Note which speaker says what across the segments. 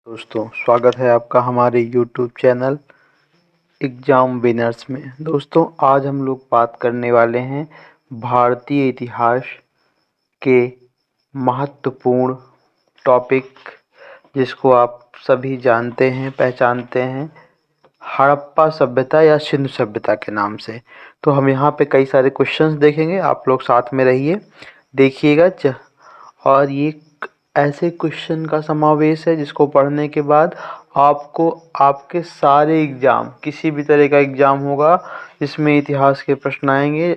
Speaker 1: दोस्तों स्वागत है आपका हमारे YouTube चैनल एग्ज़ाम विनर्स में। दोस्तों आज हम लोग बात करने वाले हैं भारतीय इतिहास के महत्वपूर्ण टॉपिक, जिसको आप सभी जानते हैं, पहचानते हैं, हड़प्पा सभ्यता या सिंधु सभ्यता के नाम से। तो हम यहाँ पे कई सारे क्वेश्चंस देखेंगे, आप लोग साथ में रहिए, देखिएगा। और ये ऐसे क्वेश्चन का समावेश है जिसको पढ़ने के बाद आपको आपके सारे एग्ज़ाम, किसी भी तरह का एग्ज़ाम होगा जिसमें इतिहास के प्रश्न आएंगे,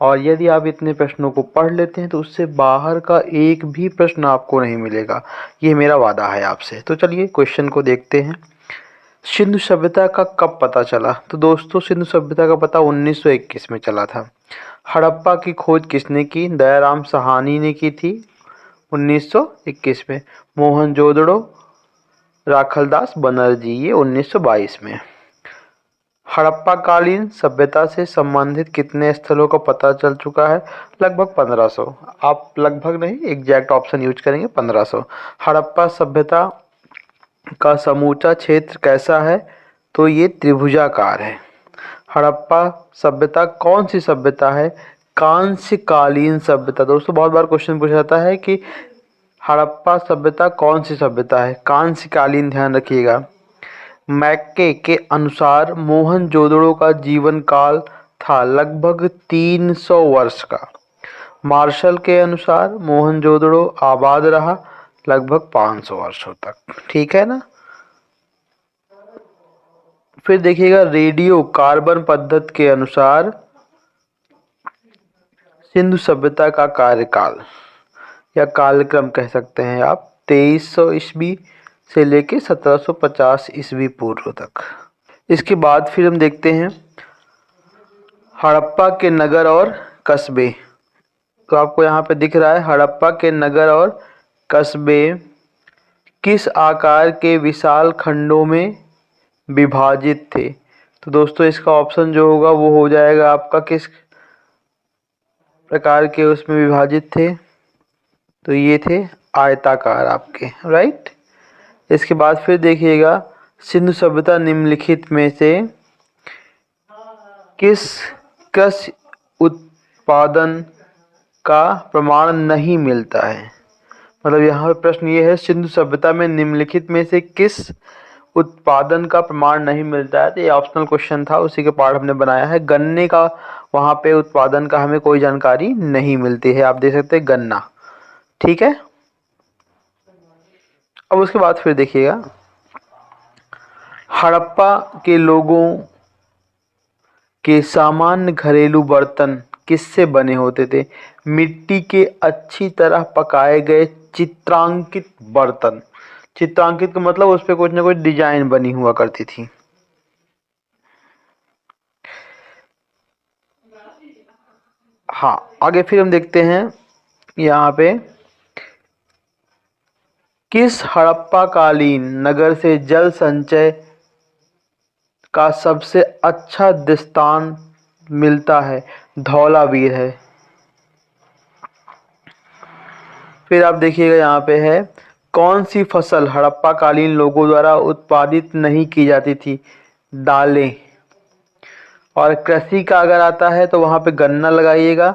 Speaker 1: और यदि आप इतने प्रश्नों को पढ़ लेते हैं तो उससे बाहर का एक भी प्रश्न आपको नहीं मिलेगा। ये मेरा वादा है आपसे। तो चलिए क्वेश्चन को देखते हैं। सिंधु सभ्यता का कब पता चला? तो दोस्तों सिंधु सभ्यता का पता 1921 में चला था। हड़प्पा की खोज किसने की? दयाराम साहनी ने की थी 1921 में। मोहनजोदड़ो, राखलदास बनर्जी, ये 1922 में। हड़प्पा कालीन सभ्यता से संबंधित कितने स्थलों का पता चल चुका है? लगभग 1500। आप लगभग नहीं, एग्जैक्ट ऑप्शन यूज करेंगे, 1500। हड़प्पा सभ्यता का समूचा क्षेत्र कैसा है? तो ये त्रिभुजाकार है। हड़प्पा सभ्यता कौन सी सभ्यता है? कांस्य कालीन सभ्यता। दोस्तों बहुत बार क्वेश्चन पूछा जाता है कि हड़प्पा सभ्यता कौन सी सभ्यता है? कांस्य कालीन, ध्यान रखिएगा। मैक्के के अनुसार मोहनजोदड़ो का जीवन काल था लगभग 300 वर्ष का। मार्शल के अनुसार मोहनजोदड़ो आबाद रहा लगभग 500 वर्षों तक। ठीक है ना? फिर देखिएगा, रेडियो कार्बन पद्धति के अनुसार सिंधु सभ्यता का कार्यकाल या कालक्रम कह सकते हैं आप 2300 ईस्वी से लेके 1750 ईस्वी पूर्व तक। इसके बाद फिर हम देखते हैं हड़प्पा के नगर और कस्बे। तो आपको यहाँ पे दिख रहा है हड़प्पा के नगर और कस्बे किस आकार के विशाल खंडों में विभाजित थे? तो दोस्तों इसका ऑप्शन जो होगा वो हो जाएगा आपका किस प्रकार के उसमें विभाजित थे? तो ये थे आयताकार आपके, राइट। इसके बाद फिर देखिएगा, सिंधु सभ्यता निम्नलिखित में से किस कृषि उत्पादन का प्रमाण नहीं मिलता है? मतलब यहाँ पे प्रश्न ये है, सिंधु सभ्यता में निम्नलिखित में से किस उत्पादन का प्रमाण नहीं मिलता है? तो ये ऑप्शनल क्वेश्चन था, उसी के पार्ट हमने बनाया है। गन्ने का वहाँ पे उत्पादन का हमें कोई जानकारी नहीं मिलती है, आप देख सकते हैं गन्ना। ठीक है, अब उसके बाद फिर देखिएगा, हड़प्पा के लोगों के सामान्य घरेलू बर्तन किससे बने होते थे? मिट्टी के अच्छी तरह पकाए गए चित्रांकित बर्तन। चित्रांकित का मतलब उस पर कुछ ना कुछ डिजाइन बनी हुआ करती थी। हाँ, आगे फिर हम देखते हैं यहाँ पे, किस हड़प्पा कालीन नगर से जल संचय का सबसे अच्छा दृष्टांत मिलता है? धौलावीर है। फिर आप देखिएगा यहाँ पे है, कौन सी फसल हड़प्पा कालीन लोगों द्वारा उत्पादित नहीं की जाती थी? दालें। और कृषि का अगर आता है तो वहां पे गन्ना लगाइएगा।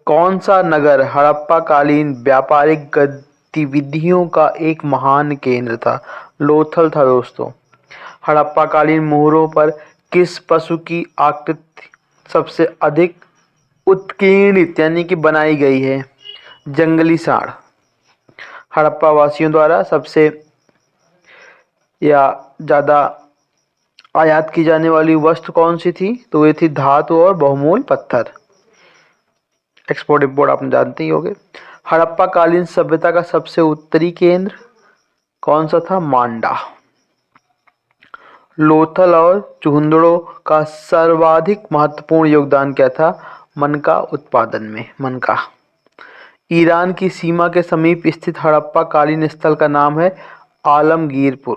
Speaker 1: कौन सा नगर हड़प्पा कालीन व्यापारिक गतिविधियों का एक महान केंद्र था? लोथल था दोस्तों। हड़प्पा कालीन मोहरों पर किस पशु की आकृति सबसे अधिक उत्कीर्णित यानी कि बनाई गई है? जंगली सांड। हड़प्पा वासियों द्वारा सबसे या ज़्यादा आयात की जाने वाली वस्तु कौन सी थी? तो ये थी धातु और बहुमूल्य पत्थर। एक्सपोर्ट इंपोर्ट आप जानते ही होंगे। हड़प्पा कालीन सभ्यता का सबसे उत्तरी केंद्र कौन सा था? मांडा। लोथल और चुहंदड़ो का सर्वाधिक महत्वपूर्ण योगदान क्या था? मनका उत्पादन में, मनका। ईरान की सीमा के समीप स्थित हड़प्पा कालीन स्थल का नाम है आलमगीरपुर।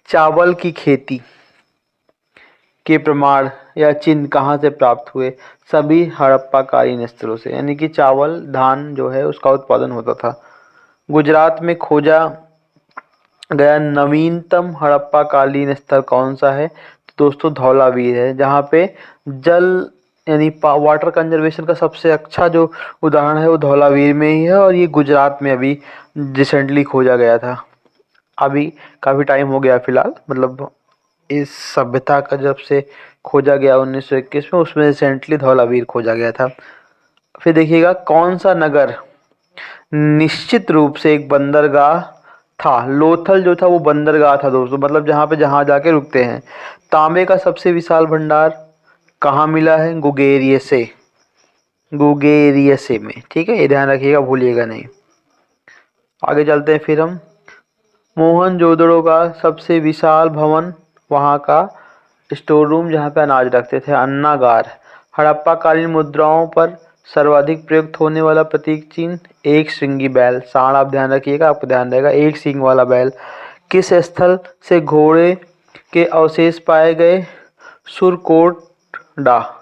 Speaker 1: चावल की खेती के प्रमाण या चिन्ह कहाँ से प्राप्त हुए? सभी हड़प्पाकालीन स्थलों से, यानी कि चावल धान जो है उसका उत्पादन होता था। गुजरात में खोजा गया नवीनतम हड़प्पाकालीन स्थल कौन सा है? तो दोस्तों धौलावीर है, जहाँ पे जल यानी वाटर कंजर्वेशन का सबसे अच्छा जो उदाहरण है वो धौलावीर में ही है, और ये गुजरात में अभी रिसेंटली खोजा गया था। अभी काफ़ी टाइम हो गया फिलहाल, मतलब इस सभ्यता का जब से खोजा गया 1921 में, उसमें रिसेंटली धौलावीर खोजा गया था। फिर देखिएगा कौन सा नगर निश्चित रूप से एक बंदरगाह था? लोथल जो था वो बंदरगाह था दोस्तों, मतलब जहाँ पे जहाज आके रुकते हैं। तांबे का सबसे विशाल भंडार कहाँ मिला है? गुगेरियसे में, ठीक है, ये ध्यान रखिएगा, भूलिएगा नहीं। आगे चलते हैं फिर हम। मोहनजोदड़ो का सबसे विशाल भवन, वहाँ का स्टोर रूम जहाँ पे अनाज रखते थे, अन्नागार। हड़प्पा कालीन मुद्राओं पर सर्वाधिक प्रयुक्त होने वाला प्रतीक चिन्ह, एक श्रृंगी बैल। सांड आप ध्यान रखिएगा, आपको ध्यान रहेगा, एक सींग वाला बैल। किस स्थल से घोड़े के अवशेष पाए गए?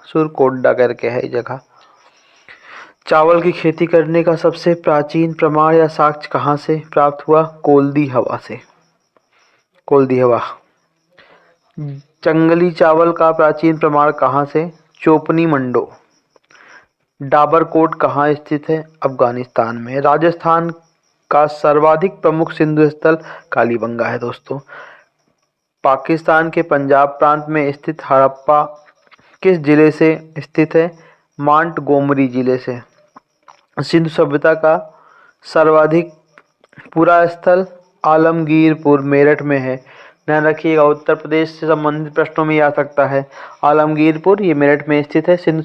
Speaker 1: सुरकोटडा करके है जगह। चावल की खेती करने का सबसे प्राचीन प्रमाण या साक्ष्य कहाँ से प्राप्त हुआ? कोल्दी हवा से। कोल्दी हवा। जंगली चावल का प्राचीन प्रमाण कहाँ से? चोपनी मंडो। डाबरकोट कहाँ स्थित है? अफगानिस्तान में। राजस्थान का सर्वाधिक प्रमुख सिंधु स्थल कालीबंगा है दोस्तों। पाकिस्तान के पंजाब प्रांत में स्थित हड़प्पा किस जिले से स्थित है? मांटगोमरी जिले से। सिंधु सभ्यता का सर्वाधिक पूरा स्थल आलमगीरपुर मेरठ में है। ध्यान रखिएगा, उत्तर प्रदेश से संबंधित प्रश्नों में ये आ सकता है। आलमगीरपुर ये मेरठ में स्थित है। सिंधु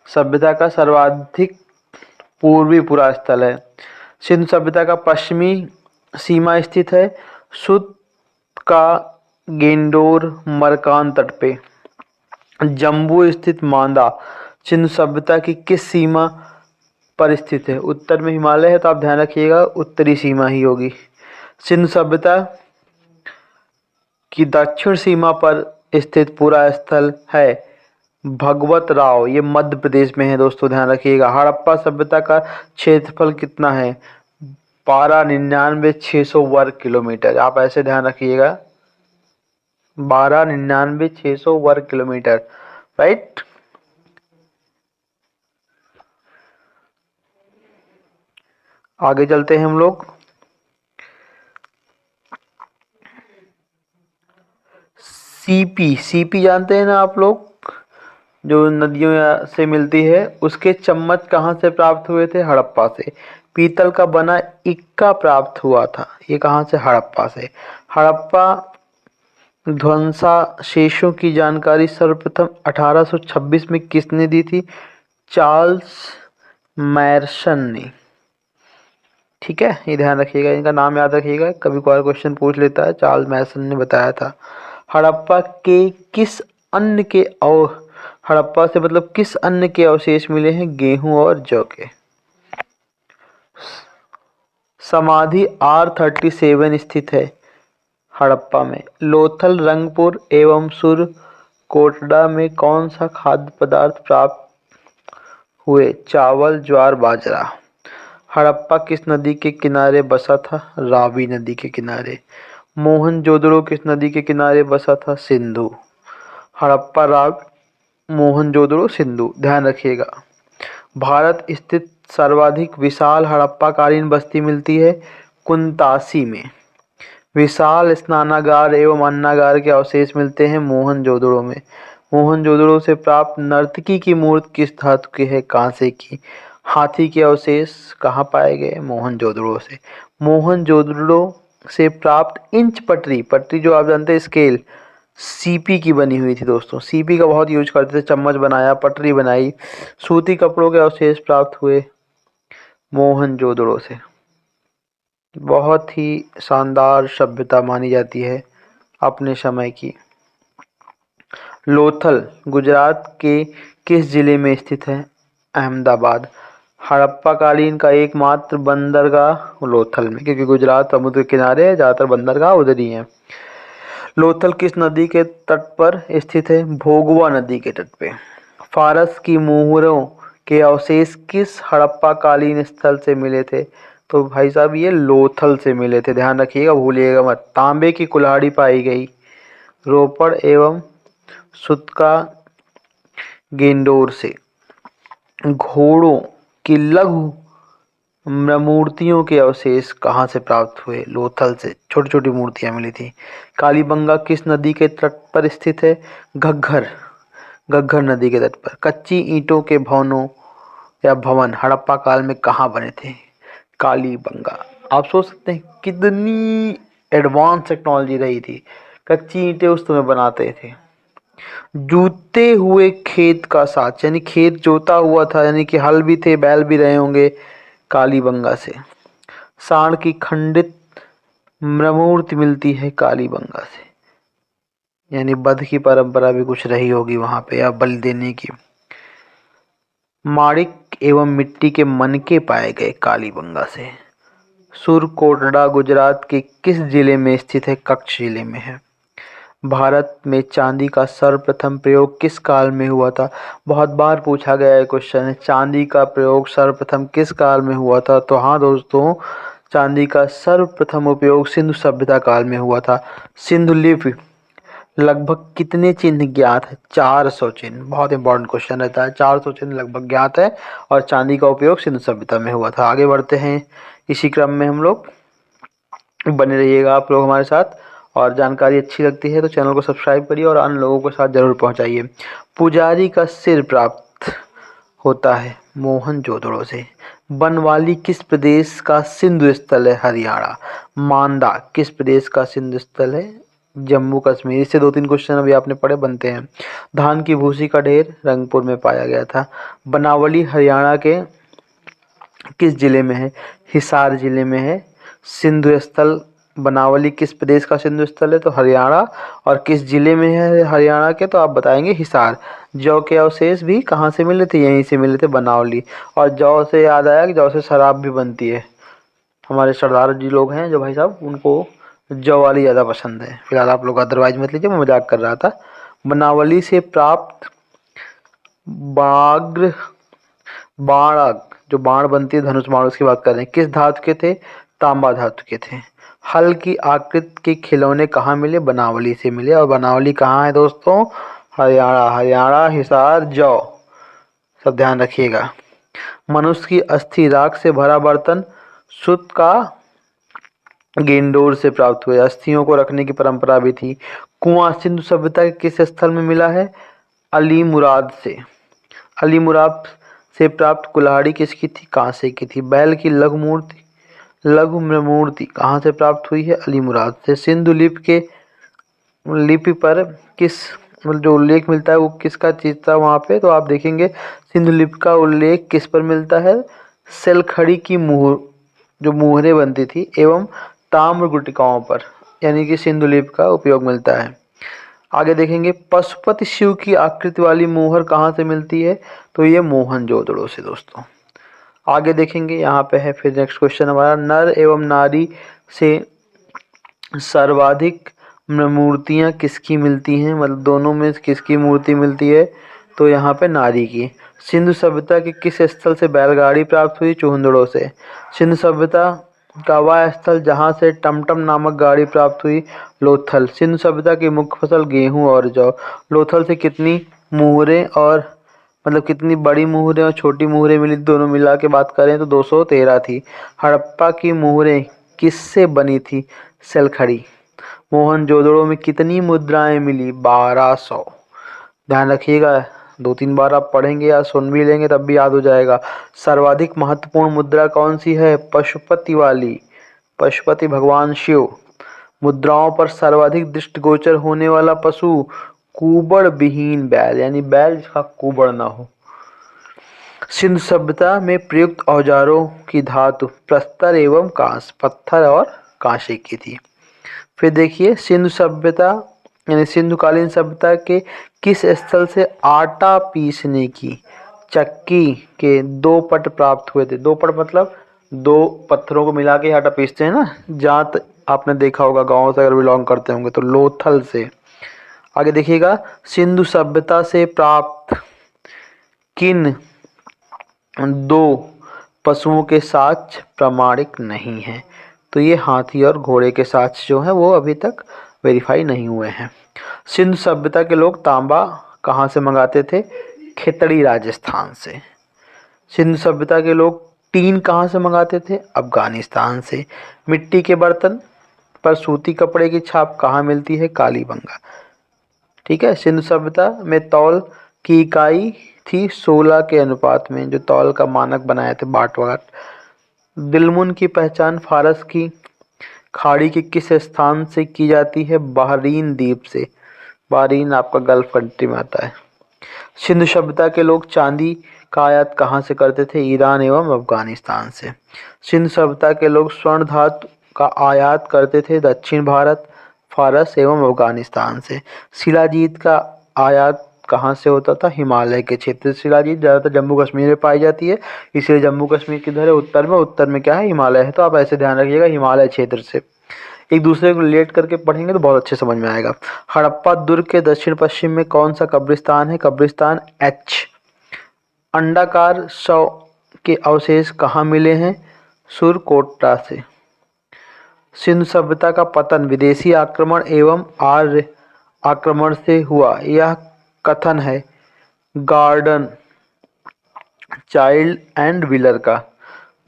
Speaker 1: सभ्यता का सर्वाधिक पूर्वी पूरा स्थल है। सिंधु सभ्यता का पश्चिमी सीमा स्थित है सुत का गेंडोर मरकान तट पे। जम्बू स्थित मांदा सिंधु सभ्यता की किस सीमा पर स्थित है? उत्तर में हिमालय है, तो आप ध्यान रखिएगा उत्तरी सीमा ही होगी। सिंधु सभ्यता की दक्षिण सीमा पर स्थित पूरा स्थल है भगवत राव, ये मध्य प्रदेश में है दोस्तों, ध्यान रखिएगा। हड़प्पा सभ्यता का क्षेत्रफल कितना है? 1299,600 वर्ग किलोमीटर। आप ऐसे ध्यान रखिएगा, 1299,600 वर्ग किलोमीटर, राइट। आगे चलते हैं हम लोग। सीपी जानते हैं ना आप लोग, जो नदियों से मिलती है, उसके चम्मच कहाँ से प्राप्त हुए थे? हड़प्पा से। पीतल का बना इक्का प्राप्त हुआ था, ये कहाँ से? हड़प्पा से। हड़प्पा ध्वंसावशेषों की जानकारी सर्वप्रथम 1826 में किसने दी थी? चार्ल्स मैरसन ने, ठीक है, ये ध्यान रखिएगा, इनका नाम याद रखिएगा, कभी कोई क्वेश्चन पूछ लेता है। चार्ल्स मैरसन ने बताया था। हड़प्पा के किस अन्न के हड़प्पा से मतलब किस अन्न के अवशेष मिले हैं? गेहूं और जौ के। समाधि R37 स्थित है हड़प्पा में। लोथल, रंगपुर एवं सुरकोटडा में कौन सा खाद्य पदार्थ प्राप्त हुए? चावल, ज्वार, बाजरा। हड़प्पा किस नदी के किनारे बसा था? रावी नदी के किनारे। मोहनजोदड़ो किस नदी के किनारे बसा था? सिंधु। हड़प्पा, मोहनजोदड़ो, सिंधु, ध्यान रखिएगा। भारत स्थित सर्वाधिक विशाल हड़प्पाकालीन बस्ती मिलती है कुंतासी में। विशाल स्नानागार एवं अन्नागार के अवशेष मिलते हैं मोहनजोदड़ो में। मोहनजोदड़ो से प्राप्त नर्तकी की मूर्ति किस धातु की है? कांसे की। हाथी के अवशेष कहाँ पाए गए? मोहनजोदड़ो से। मोहनजोदड़ो से प्राप्त इंच पटरी जो आप जानते हैं स्केल, सीपी की बनी हुई थी दोस्तों। सीपी का बहुत यूज करते थे, चम्मच बनाया, पटरी बनाई। सूती कपड़ों के अवशेष प्राप्त हुए मोहनजोदड़ो से। बहुत ही शानदार सभ्यता मानी जाती है अपने समय की। लोथल गुजरात के किस जिले में स्थित है? अहमदाबाद। हड़प्पा कालीन का एकमात्र बंदरगाह लोथल में, क्योंकि गुजरात समुद्र के किनारे है, ज़्यादातर बंदरगाह उधर ही है। लोथल किस नदी के तट पर स्थित है? भोगवा नदी के तट पे। फारस की मुहरों के अवशेष किस हड़प्पा कालीन स्थल से मिले थे? तो भाई साहब ये लोथल से मिले थे, ध्यान रखिएगा, भूलिएगा मत। तांबे की कुल्हाड़ी पाई गई रोपड़ एवं सुतका गेंडोर से। घोड़ों की लघु मूर्तियों के अवशेष कहाँ से प्राप्त हुए? लोथल से छोटी छोटी मूर्तियां मिली थी। कालीबंगा किस नदी के तट पर स्थित है? घग्घर, घग्घर नदी के तट पर। कच्ची ईंटों के भवनों या भवन हड़प्पा काल में कहाँ बने थे? कालीबंगा। आप सोच सकते हैं कितनी एडवांस टेक्नोलॉजी रही थी, कच्ची ईंटें उस समय बनाते थे। जूते हुए खेत का साथ, यानी खेत जोता हुआ था, यानी कि हल भी थे, बैल भी रहे होंगे, कालीबंगा से। सांड की खंडित मूर्ति मिलती है कालीबंगा से, यानी वध की परंपरा भी कुछ रही होगी वहां पे, या बलि देने की। माणिक एवं मिट्टी के मनके पाए गए कालीबंगा से। सुरकोटड़ा गुजरात के किस जिले में स्थित है? कच्छ जिले में है। भारत में चांदी का सर्वप्रथम प्रयोग किस काल में हुआ था? बहुत बार पूछा गया है क्वेश्चन है, चांदी का प्रयोग सर्वप्रथम किस काल में हुआ था? तो हाँ दोस्तों, चांदी का सर्वप्रथम उपयोग सिंधु सभ्यता काल में हुआ था। सिंधु लिपि लगभग कितने चिन्ह ज्ञात है? 400 चिन्ह। बहुत इंपॉर्टेंट क्वेश्चन रहता है। 400 चिन्ह लगभग ज्ञात है और चांदी का उपयोग सिंधु सभ्यता में हुआ था। आगे बढ़ते हैं इसी क्रम में हम लोग, बने रहिएगा आप लोग हमारे साथ, और जानकारी अच्छी लगती है तो चैनल को सब्सक्राइब करिए और अन्य लोगों के साथ जरूर पहुंचाइए। पुजारी का सिर प्राप्त होता है मोहनजोदड़ो से। बनवाली किस प्रदेश का सिंधु स्थल है? हरियाणा। मांदा किस प्रदेश का सिंधु स्थल है? जम्मू कश्मीर। इससे 2-3 क्वेश्चन अभी आपने पढ़े बनते हैं। धान की भूसी का ढेर रंगपुर में पाया गया था। बनावली हरियाणा के किस जिले में है? हिसार जिले में है। सिंधु स्थल बनावली किस प्रदेश का सिंधु स्थल है? तो हरियाणा। और किस जिले में है हरियाणा के? तो आप बताएंगे हिसार। जौ के अवशेष भी कहाँ से मिले थे? यहीं से मिले थे, बनावली। और जौ से याद आया कि जौ से शराब भी बनती है। हमारे सरदार जी लोग हैं जो भाई साहब, उनको जौ वाली ज़्यादा पसंद है। फिलहाल आप लोग अदरवाइज मत लीजिए, मैं मजाक कर रहा था। बनावली से प्राप्त बाग्र बाण, जो बाण बनती है धनुष बाण, उसकी बात कर रहे हैं, किस धातु के थे? तांबा धातु के थे। हल की आकृति के खिलौने कहाँ मिले? बनावली से मिले। और बनावली कहाँ है दोस्तों? हरियाणा। हरियाणा, हिसार, जौ, सब ध्यान रखिएगा। मनुष्य की अस्थि राख से भरा बर्तन सुत का गेंडोर से प्राप्त हुए। अस्थियों को रखने की परंपरा भी थी। कुआं सिंधु सभ्यता के किस स्थल में मिला है? अली मुराद से। अली मुराद से प्राप्त कुल्हाड़ी किसकी थी? कांसे की थी। बैल की लघु मूर्ति कहाँ से प्राप्त हुई है? अली मुराद से। सिंधु लिपि पर किस, मतलब जो उल्लेख मिलता है वो किसका चीज था वहां पे? तो आप देखेंगे सिंधु लिपि का उल्लेख किस पर मिलता है? सेलखड़ी की जो मुहरें बनती थी एवं ताम्र गुटिकाओं पर, यानी कि सिंधु लिपि का उपयोग मिलता है। आगे देखेंगे पशुपति शिव की आकृति वाली मुहर कहाँ से मिलती है? तो ये मोहनजोदड़ो से दोस्तों। आगे देखेंगे यहाँ पे है फिर नेक्स्ट क्वेश्चन हमारा, नर एवं नारी से सर्वाधिक मूर्तियाँ किसकी मिलती हैं? मतलब दोनों में किसकी मूर्ति मिलती है? तो यहाँ पे नारी की। सिंधु सभ्यता के किस स्थल से बैलगाड़ी प्राप्त हुई? चूहंदड़ों से। सिंधु सभ्यता का वह स्थल जहाँ से टमटम नामक गाड़ी प्राप्त हुई? लोथल। सिंधु सभ्यता की मुख्य फसल गेहूं और जौ। लोथल से कितनी मुहरें, और मतलब कितनी बड़ी मुहरें और छोटी मुहरें मिली? दोनों मिला के बात करें तो 213 थी। हड़प्पा की मुहरें किससे बनी थी? सेलखड़ी। मोहनजोदड़ो में कितनी मुद्राएं मिली? 1200। ध्यान रखिएगा, 2-3 बार आप पढ़ेंगे या सुन भी लेंगे तब भी याद हो जाएगा। सर्वाधिक महत्वपूर्ण मुद्रा कौन सी है? पशुपति वाली, पशुपति भगवान शिव। मुद्राओं पर सर्वाधिक दृष्टिगोचर होने वाला पशु? कुबड़ विहीन बैल, यानी बैल जिसका कुबड़ ना हो। सिंधु सभ्यता में प्रयुक्त औजारों की धातु प्रस्तर एवं कांस, पत्थर और कांसे की थी। फिर देखिए सिंधु सभ्यता यानी सिंधुकालीन सभ्यता के किस स्थल से आटा पीसने की चक्की के 2 पट प्राप्त हुए थे? 2 पट मतलब 2 पत्थरों को मिला के आटा पीसते हैं ना, जांत आपने देखा होगा, गाँव से अगर बिलोंग करते होंगे तो लोथल से। आगे देखिएगा, सिंधु सभ्यता से प्राप्त किन दो पशुओं के साक्ष्य प्रामाणिक नहीं हैं? तो ये हाथी और घोड़े के साक्ष्य जो हैं वो अभी तक वेरीफाई नहीं हुए हैं। सिंधु सभ्यता के लोग तांबा कहाँ से मंगाते थे? खितड़ी राजस्थान से। सिंधु सभ्यता के लोग टीन कहाँ से मंगाते थे? अफगानिस्तान से। मिट्टी के बर्तन पर सूती कपड़े की छाप कहाँ मिलती है? कालीबंगा। ठीक है। सिंधु सभ्यता में तौल की इकाई थी 16 के अनुपात में, जो तौल का मानक बनाए थे बाटवाट। दिलमुन की पहचान फारस की खाड़ी के किस स्थान से की जाती है? बहरीन द्वीप से। बहरीन आपका गल्फ कंट्री में आता है। सिंधु सभ्यता के लोग चांदी का आयात कहाँ से करते थे? ईरान एवं अफगानिस्तान से। सिंधु सभ्यता के लोग स्वर्ण धातु का आयात करते थे दक्षिण भारत, फारस एवं अफगानिस्तान से। शिलाजीत का आयात कहाँ से होता था? हिमालय के क्षेत्र से। शिलाजीत ज़्यादातर जम्मू कश्मीर में पाई जाती है, इसलिए जम्मू कश्मीर किधर है? उत्तर में। उत्तर में क्या है? हिमालय है। तो आप ऐसे ध्यान रखिएगा, हिमालय क्षेत्र से। एक दूसरे को रिलेट करके पढ़ेंगे तो बहुत अच्छे समझ में आएगा। हड़प्पा दुर्ग के दक्षिण पश्चिम में कौन सा कब्रिस्तान है? कब्रिस्तान एच। अंडाकार शव के अवशेष कहाँ मिले हैं? सुरकोटा से। सिंधु सभ्यता का पतन विदेशी आक्रमण एवं आर्य आक्रमण से हुआ, यह कथन है गार्डन चाइल्ड एंड व्हीलर का।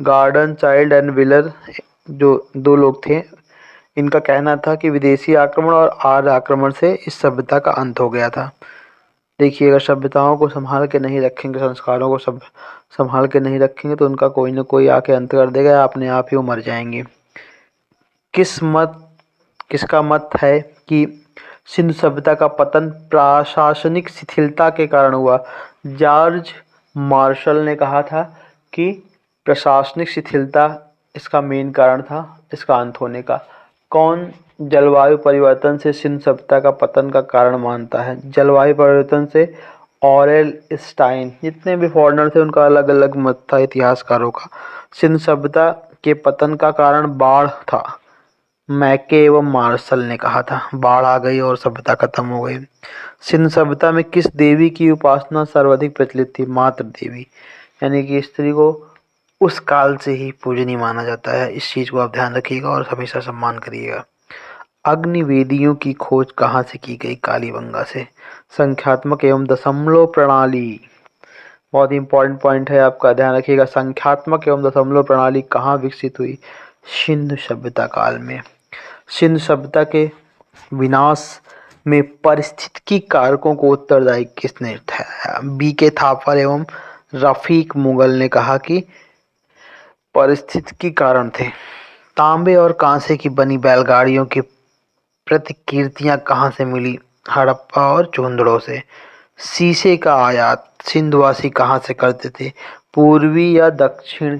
Speaker 1: गार्डन चाइल्ड एंड व्हीलर जो दो लोग थे, इनका कहना था कि विदेशी आक्रमण और आर्य आक्रमण से इस सभ्यता का अंत हो गया था। देखिए, अगर सभ्यताओं को संभाल के नहीं रखेंगे, संस्कारों को सब संभाल के नहीं रखेंगे तो उनका कोई ना कोई आके अंत कर देगा, या अपने आप ही वो मर जाएंगे। किसका मत है कि सिंधु सभ्यता का पतन प्रशासनिक शिथिलता के कारण हुआ? जॉर्ज मार्शल ने कहा था कि प्रशासनिक शिथिलता इसका मेन कारण था इसका अंत होने का। कौन जलवायु परिवर्तन से सिंधु सभ्यता का पतन का कारण मानता है? जलवायु परिवर्तन से ऑरेल स्टाइन। जितने भी फॉरेनर थे उनका अलग अलग मत था इतिहासकारों का। सिंधु सभ्यता के पतन का कारण बाढ़ था। मैके एवं मार्शल ने कहा था बाढ़ आ गई और सभ्यता खत्म हो गई। सिंधु सभ्यता में किस देवी की उपासना सर्वाधिक प्रचलित थी? मातृ देवी, यानी कि स्त्री को उस काल से ही पूजनीय माना जाता है। इस चीज़ को आप ध्यान रखिएगा और हमेशा सम्मान करिएगा। अग्निवेदियों की खोज कहाँ से की गई? कालीबंगा से। संख्यात्मक एवं दशमलव प्रणाली बहुत ही इंपॉर्टेंट पॉइंट है, आपका ध्यान रखिएगा। संख्यात्मक एवं दशमलव प्रणाली कहाँ विकसित हुई? सिंधु सभ्यता काल में। सिंधु सभ्यता के विनाश में पारिस्थितिकी कारकों को उत्तरदायी किसने ठहराया? बी के थापर एवं रफीक मुगल ने कहा कि पारिस्थितिकी कारण थे। तांबे और कांसे की बनी बैलगाड़ियों की प्रतिकृतियां कहाँ से मिली? हड़प्पा और चूंदड़ों से। शीशे का आयात सिंधुवासी कहाँ से करते थे? पूर्वी या दक्षिण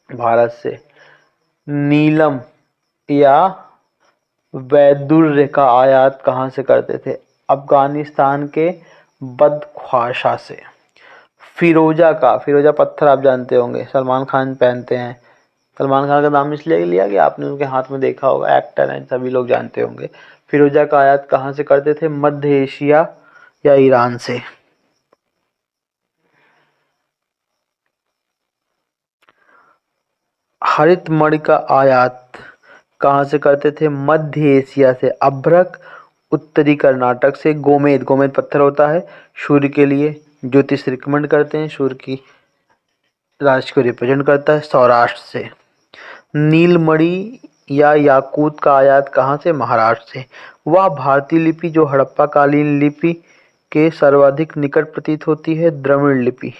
Speaker 1: भारत से। नीलम या वैदुर्य का आयात कहाँ से करते थे? अफगानिस्तान के बदख्वाशा से। फिरोजा पत्थर आप जानते होंगे, सलमान खान पहनते हैं। सलमान खान का नाम इसलिए लिया कि आपने उनके हाथ में देखा होगा, एक्टर हैं, सभी लोग जानते होंगे। फिरोजा का आयात कहाँ से करते थे? मध्य एशिया या ईरान से। हरित मणि का आयात कहाँ से करते थे? मध्य एशिया से। अभ्रक उत्तरी कर्नाटक से। गोमेद पत्थर होता है सूर्य के लिए, ज्योतिष रिकमेंड करते हैं, सूर्य की राशि को रिप्रेजेंट करता है, सौराष्ट्र से। नीलमणि या याकूत का आयात कहाँ से? महाराष्ट्र से। वह भारतीय लिपि जो हड़प्पा कालीन लिपि के सर्वाधिक निकट प्रतीत होती है, द्रविड़ लिपि।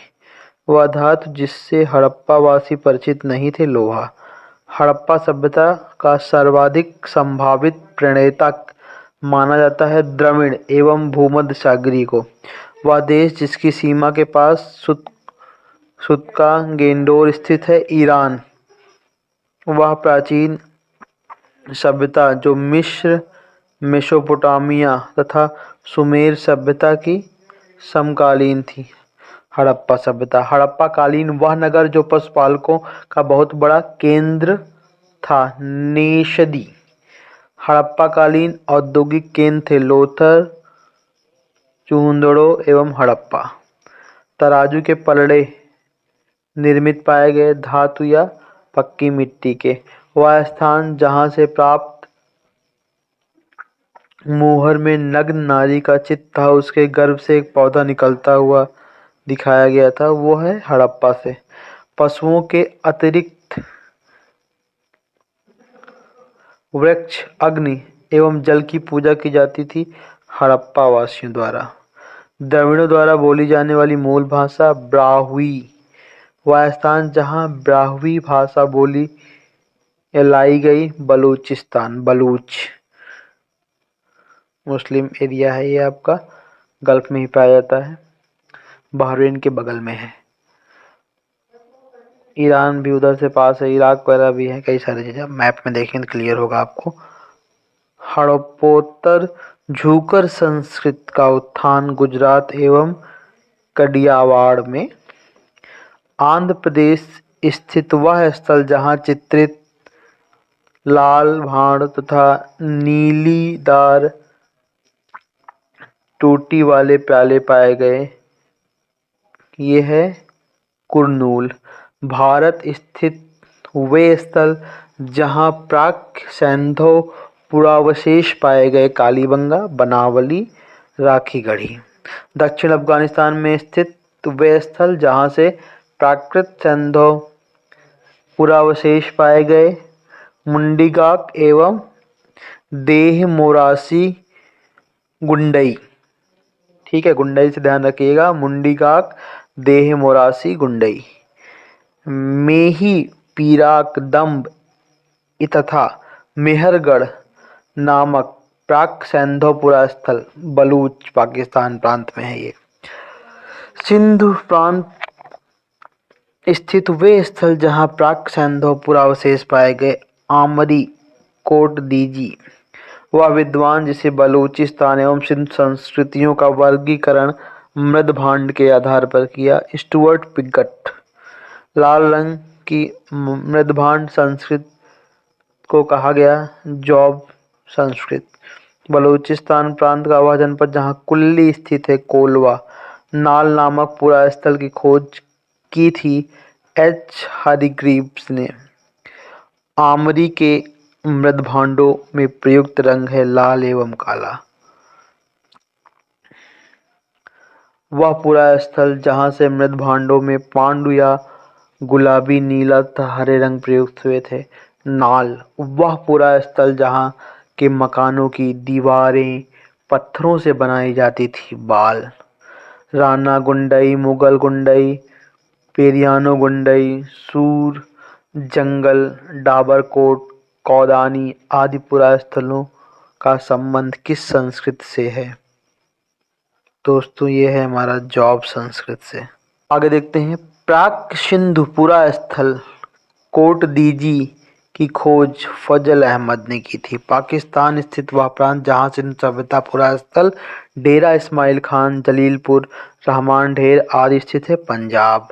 Speaker 1: वह धातु जिससे हड़प्पा वासी परिचित नहीं थे, लोहा। हड़प्पा सभ्यता का सर्वाधिक संभावित प्रणेता माना जाता है द्रविड़ एवं भूमध्य सागरीय को। वह देश जिसकी सीमा के पास सुतका गेंडोर स्थित है, ईरान। वह प्राचीन सभ्यता जो मिस्र, मेसोपोटामिया तथा सुमेर सभ्यता की समकालीन थी। हड़प्पा सभ्यता। हड़प्पा कालीन वह नगर जो पशुपालकों का बहुत बड़ा केंद्र था नेशदी। हड़प्पा कालीन औद्योगिक केंद्र थे लोथल, चूंदड़ो एवं हड़प्पा। तराजू के पलड़े निर्मित पाए गए धातु या पक्की मिट्टी के। वह स्थान जहाँ से प्राप्त मुहर में नग्न नारी का चित्र था, उसके गर्भ से एक पौधा निकलता हुआ दिखाया गया था, वो है हड़प्पा से। पशुओं के अतिरिक्त वृक्ष, अग्नि एवं जल की पूजा की जाती थी हड़प्पा वासियों द्वारा। द्रविड़ों द्वारा बोली जाने वाली मूल भाषा ब्राह्वी। वह स्थान जहाँ ब्राह्वी भाषा बोली या लाई गई बलूचिस्तान, बलूच मुस्लिम एरिया है, ये आपका गल्फ में ही पाया जाता है, बहरीन के बगल में है। ईरान भी उधर से पास है, इराक वगैरह भी है, कई सारी चीज़ें मैप में देखेंगे तो क्लियर होगा आपको। हड़प्पोत्तर झूकर संस्कृत का उत्थान गुजरात एवं कडियावाड़ में। आंध्र प्रदेश स्थित वह स्थल जहाँ चित्रित लाल भांड तथा नीलीदार टूटी वाले प्याले पाए गए, ये है कुरनूल। भारत स्थित वे स्थल जहाँ प्राक सैंधव पुरावशेष पाए गए, कालीबंगा, बनावली, राखी गढ़ी। दक्षिण अफगानिस्तान में स्थित वे स्थल जहाँ से प्राकृत सैंधव पुरावशेष पाए गए, मुंडीगाक एवं देह मोरासी गुंडई। ठीक है, गुंडई से ध्यान रखिएगा, मुंडीगाक, देह मोरासी, गुंडई। मेही, पीराक, दम्ब तथा मेहरगढ़ नामक प्राक सैंधवपुरा स्थल बलूच पाकिस्तान प्रांत में है। ये सिंधु प्रांत स्थित वे स्थल जहाँ प्राक सैंधव पुरावशेष पाए गए, आमरी, कोट दीजी। वह विद्वान जिसे बलूचिस्तान एवं सिंध संस्कृतियों का वर्गीकरण मृदभांड के आधार पर किया, स्टुअर्ट पिगट। लाल रंग की मृदभांड संस्कृत को कहा गया जॉब संस्कृत। बलूचिस्तान प्रांत का वह जनपद जहाँ कुल्ली स्थित है, कोलवा। नाल नामक पुरा स्थल की खोज की थी एच हरिग्रीव्स ने। आमरी के मृदभांडों में प्रयुक्त रंग है लाल एवं काला। वह पूरा स्थल जहाँ से मृदभांडों में पांडु या गुलाबी, नीला तथा हरे रंग प्रयुक्त हुए थे, नाल। वह पूरा स्थल जहाँ के मकानों की दीवारें पत्थरों से बनाई जाती थी, बाल। राना गुंडई, मुगल गुंडई, पेरियानो गुंडई, सूर, जंगल, डाबरकोट, कौदानी आदि पुरा स्थलों का संबंध किस संस्कृत से है? दोस्तों ये है हमारा जॉब संस्कृत से। आगे देखते हैं, प्राक सिंधु पुरा स्थल कोट दीजी की खोज फजल अहमद ने की थी। पाकिस्तान स्थित वह प्रांत जहाँ सिंधु सभ्यता पुरा स्थल डेरा इस्माइल खान, जलीलपुर, रहमान ढेर आदि स्थित है, पंजाब।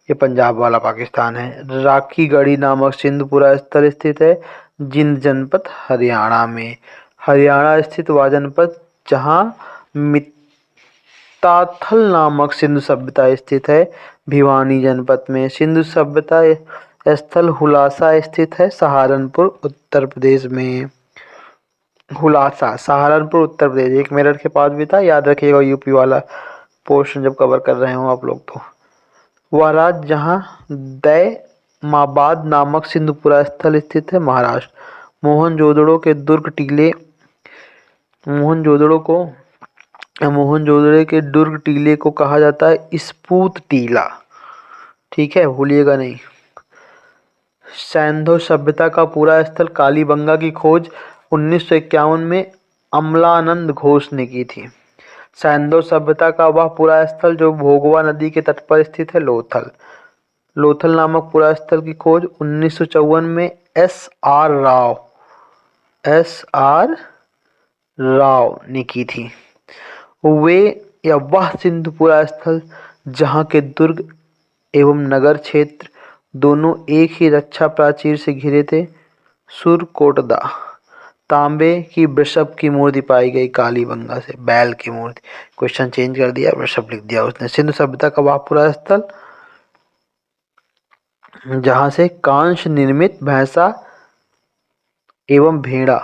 Speaker 1: ये पंजाब वाला पाकिस्तान है। राखी गढ़ी नामक सिंधु पुरा स्थल स्थित है जिंद जनपद, हरियाणा में। हरियाणा स्थित वह जनपद जहाँ मित्ताथल नामक सिंधु सभ्यता स्थित है, भिवानी जनपद में। सिंधु सभ्यता स्थल हुलासा स्थित है, सहारनपुर, उत्तर प्रदेश में। हुलासा, सहारनपुर, उत्तर प्रदेश, एक मेरठ के पास भी था, याद रखिएगा यूपी वाला पोर्शन जब कवर कर रहे हो आप लोग तो। वह राज्य जहाँ दैमाबाद नामक सिंधुपुरा स्थल स्थित है, महाराष्ट्र। मोहनजोदड़ो के दुर्ग टीले, मोहनजोदड़ो के दुर्ग टीले को कहा जाता है स्पूत टीला। ठीक है, भूलिएगा नहीं। सैंधव सभ्यता का पूरा स्थल कालीबंगा की खोज 1951 में अमलानंद घोष ने की थी। सैंधव सभ्यता का वह पूरा स्थल जो भोगवा नदी के तट पर स्थित है, लोथल। लोथल नामक पूरा स्थल की खोज 1954 में एस.आर. राव ने की थी। वह सिंधु पुरा स्थल जहाँ के दुर्ग एवं नगर क्षेत्र दोनों एक ही रक्षा प्राचीर से घिरे थे, सुरकोटदा। तांबे की वृषभ की मूर्ति पाई गई कालीबंगा से, बैल की मूर्ति। क्वेश्चन चेंज कर दिया, वृषभ लिख दिया उसने। सिंधु सभ्यता का वह पूरा स्थल जहां से कांस्य निर्मित भैंसा एवं भेड़ा,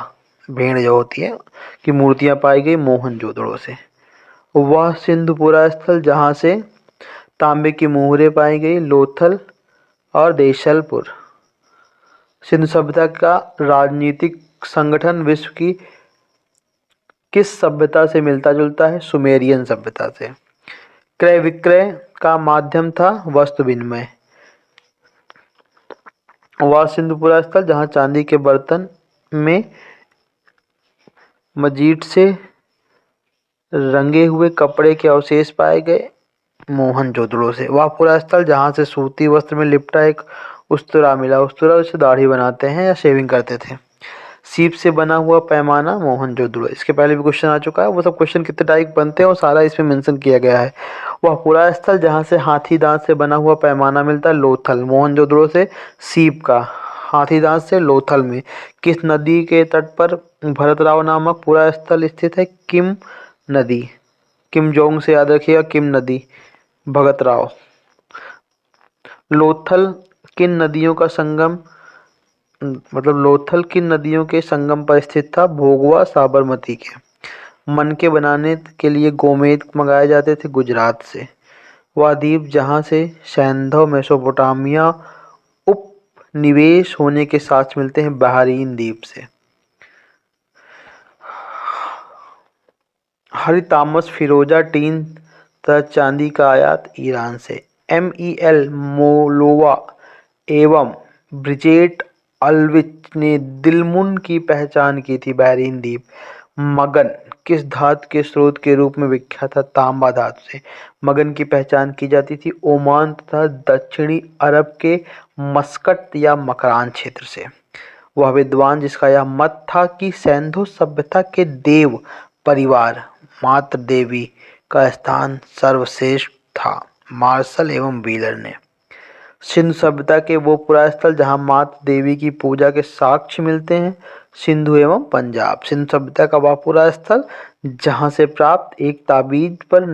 Speaker 1: भेड़ जो होती है, की मूर्तियां पाई गई मोहनजोदड़ो से। वह सिंधुपुरा स्थल जहां से तांबे की मुहरें पाई गई लोथल और देशलपुर। सिंधु सभ्यता का राजनीतिक संगठन विश्व की किस सभ्यता से मिलता जुलता है? सुमेरियन सभ्यता से। क्रय विक्रय का माध्यम था वस्तु विनिमय। वह सिंधुपुरा स्थल जहां चांदी के बर्तन में मजीठ से रंगे हुए कपड़े के अवशेष पाए गए मोहनजोदड़ो से। वह पूरा स्थल जहां से सूती वस्त्र में लिपटा एक उस्तरा मिला। उस्तरा से दाढ़ी बनाते हैं या शेविंग करते थे। सीप से बना हुआ पैमाना मोहनजोदड़ो। इसके पहले भी क्वेश्चन आ चुका है, वो सब क्वेश्चन कितने टाइप बनते हैं और सारा इसमें मेंशन किया गया है। वह पूरा स्थल जहां से हाथी दांत से बना हुआ पैमाना मिलता है लोथल। मोहनजोदड़ो से सीप का, हाथी दांत से लोथल में। किस नदी के तट पर भरतराव नामक पूरा स्थल स्थित है? किम नदी। किम जोंग से याद रखिएगा, किम नदी, भगतराव। लोथल किन नदियों का संगम, मतलब लोथल किन नदियों के संगम पर स्थित था? भोगवा साबरमती के। मनके बनाने के लिए गोमेद मंगाए जाते थे गुजरात से। वह द्वीप जहां से सैंधव मेसोपोटामिया उपनिवेश होने के साक्ष्य मिलते हैं बहरीन द्वीप से। हरी तामस फिरोजा टीन तथा चांदी का आयात ईरान से। MEL मोलोवा एवं ब्रिजेट अल्विच ने दिलमुन की पहचान की थी बहरीन द्वीप। मगन किस धातु के स्रोत के रूप में विख्यात था? तांबा धातु से। मगन की पहचान की जाती थी ओमान तथा दक्षिणी अरब के मस्कट या मकरान क्षेत्र से। वह विद्वान जिसका यह मत था कि सिंधु सभ्यता के देव परिवार मात्र देवी का स्थान सर्वश्रेष्ठ था, मार्शल एवं व्हीलर ने। सिंधु सभ्यता के वो पुरा स्थल जहाँ मात्र देवी की पूजा के साक्ष्य मिलते हैं, सिंधु एवं पंजाब। सिंधु सभ्यता का वह पुरा स्थल जहाँ से प्राप्त एक ताबीज पर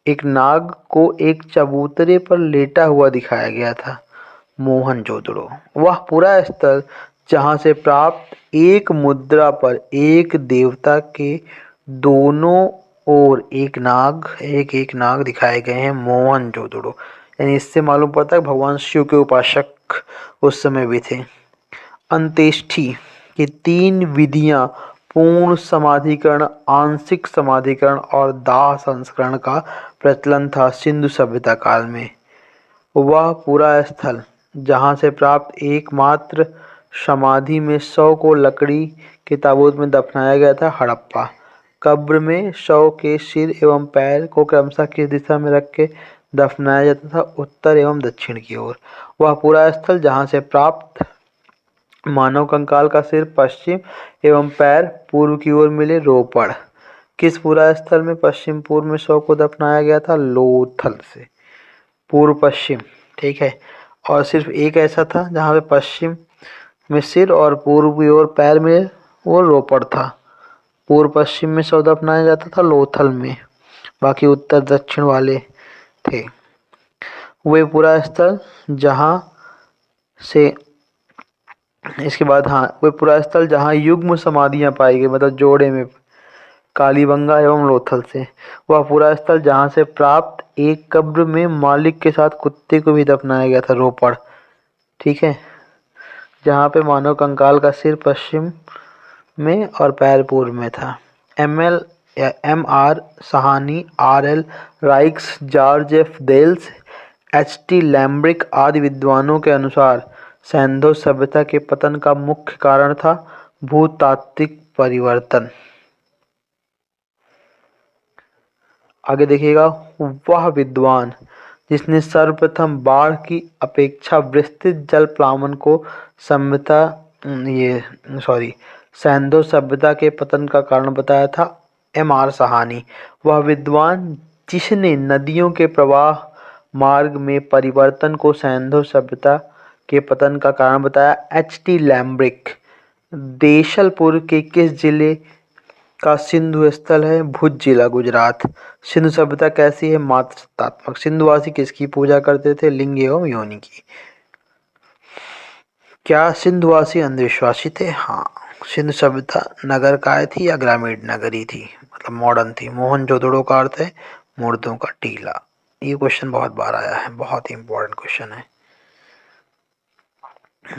Speaker 1: एक नाग को एक चबूतरे पर लेटा हुआ दिखाया गया था, मोहनजोदड़ो। वह पूरा स्थल जहाँ से प्राप्त एक मुद्रा पर एक देवता के दोनों ओर एक नाग दिखाए गए हैं, मोहनजोदड़ो। यानी इससे मालूम पड़ता है भगवान शिव के उपासक उस समय भी थे। अंत्येष्टि की 3 विधियां पूर्ण समाधिकरण, आंशिक समाधिकरण और दाह संस्करण का प्रचलन था सिंधु सभ्यता काल में। वह पूरा स्थल जहाँ से प्राप्त एकमात्र समाधि में शव को लकड़ी के ताबूत में दफनाया गया था, हड़प्पा। कब्र में शव के सिर एवं पैर को क्रमशः किस दिशा में रख के दफनाया जाता था? उत्तर एवं दक्षिण की ओर। वह पूरा स्थल जहाँ से प्राप्त मानव कंकाल का सिर पश्चिम एवं पैर पूर्व की ओर मिले, रोपड़। किस पूरा स्थल में पश्चिम पूर्व में शव को दफनाया गया था? लोथल से, पूर्व पश्चिम, ठीक है। और सिर्फ एक ऐसा था जहाँ पे पश्चिम में सिर और पूर्व की ओर पैर में, वो रोपड़ था। पूर्व पश्चिम में शव दफनाया जाता था लोथल में, बाकी उत्तर दक्षिण वाले थे। वे पूरा स्थल जहाँ से, इसके बाद वे पूरा स्थल जहाँ युग्म समाधियाँ पाई गई, मतलब जोड़े में, कालीबंगा एवं लोथल से। वह पूरा स्थल जहाँ से प्राप्त एक कब्र में मालिक के साथ कुत्ते को भी दफनाया गया था, रोपड़, ठीक है। जहाँ पे मानव कंकाल का सिर पश्चिम में और पैर पूर्व में था। MR Sahni, RL Raikes, George F Dales, HT Lambrick आदि विद्वानों के अनुसार सिंधु सभ्यता के पतन का मुख्य कारण था भूतात्विक परिवर्तन। आगे देखिएगा, वह विद्वान जिसने सर्वप्रथम बाढ़ की अपेक्षा विस्तृत जल प्लावन को सिंधु सभ्यता के पतन का कारण बताया था, MR सहानी। वह विद्वान जिसने नदियों के प्रवाह मार्ग में परिवर्तन को सिंधु सभ्यता के पतन का कारण बताया। H.T. लैम्ब्रिक देशलपुर के किस जिले का सिंधु स्थल है? भुज जिला, गुजरात। सिंधु सभ्यता कैसी है? मात्रात्मक। सिंधुवासी किसकी पूजा करते थे? लिंग एवं योनि की। क्या सिंधुवासी अंधविश्वासी थे? हाँ। सिंधु सभ्यता नगरकाय थी या ग्रामीण नगरी थी, मतलब मॉडर्न थी? मोहनजोदड़ो का अर्थ है मुर्दों का टीला। ये क्वेश्चन बहुत बार आया है, बहुत ही इंपॉर्टेंट क्वेश्चन है।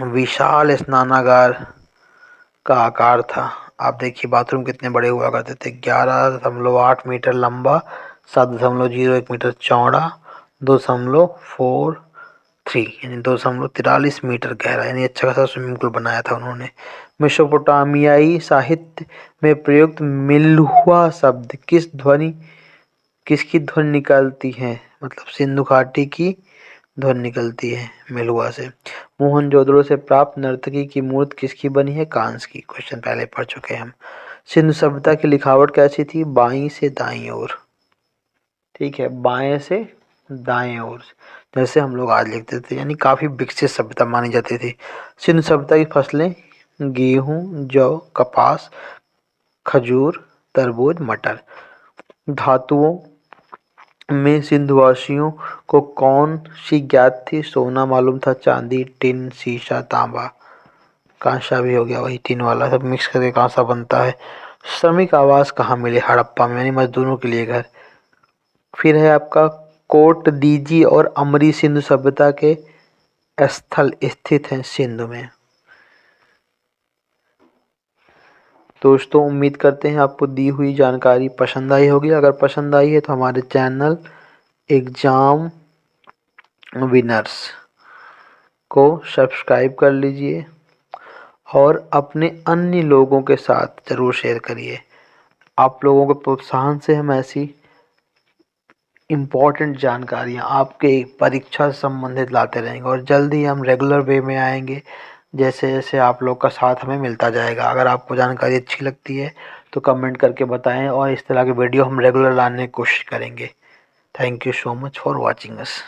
Speaker 1: विशाल स्नानागार का आकार था, आप देखिए बाथरूम कितने बड़े हुआ करते थे। 11.8 मीटर लंबा, 7.01 मीटर चौड़ा, 2.43 यानी 2.43 मीटर गहरा, यानी अच्छा खासा स्विमिंग पूल बनाया था उन्होंने। मेसोपोटामियाई साहित्य में प्रयुक्त मिल्हुआ शब्द किसकी ध्वनि निकलती है? मतलब सिंधु घाटी की ध्वनि निकलती है मिल्हुआ से। मोहनजोदड़ो से प्राप्त नर्तकी की मूर्ति किसकी बनी है? कांस्य की। क्वेश्चन पहले पढ़ चुके हैं हम। सिंधु सभ्यता की लिखावट कैसी थी? बाईं से दाईं ओर, ठीक है, बाएं से दाएं ओर, जैसे हम लोग आज लिखते थे, यानी काफी विकसित सभ्यता मानी जाती थी। सिंधु सभ्यता की फसलें गेहूं, जौ, कपास, खजूर, तरबूज, मटर। धातुओं में सिंधुवासियों को कौन सी ज्ञात थी? सोना मालूम था, चांदी, टिन, सीसा, तांबा, कांसा भी हो गया, वही टिन वाला, सब मिक्स करके कांसा बनता है। श्रमिक आवास कहाँ मिले? हड़प्पा में, यानी मजदूरों के लिए घर। फिर है आपका कोट दीजी और अमरी सिंधु सभ्यता के स्थल स्थित हैं सिंधु में। दोस्तों उम्मीद करते हैं आपको दी हुई जानकारी पसंद आई होगी। अगर पसंद आई है तो हमारे चैनल एग्जाम विनर्स को सब्सक्राइब कर लीजिए और अपने अन्य लोगों के साथ ज़रूर शेयर करिए। आप लोगों के प्रोत्साहन से हम ऐसी इम्पोर्टेंट जानकारियाँ आपके परीक्षा से संबंधित लाते रहेंगे और जल्द ही हम रेगुलर वे में आएंगे, जैसे जैसे आप लोग का साथ हमें मिलता जाएगा। अगर आपको जानकारी अच्छी लगती है तो कमेंट करके बताएं और इस तरह के वीडियो हम रेगुलर लाने की कोशिश करेंगे। Thank you so much for watching us.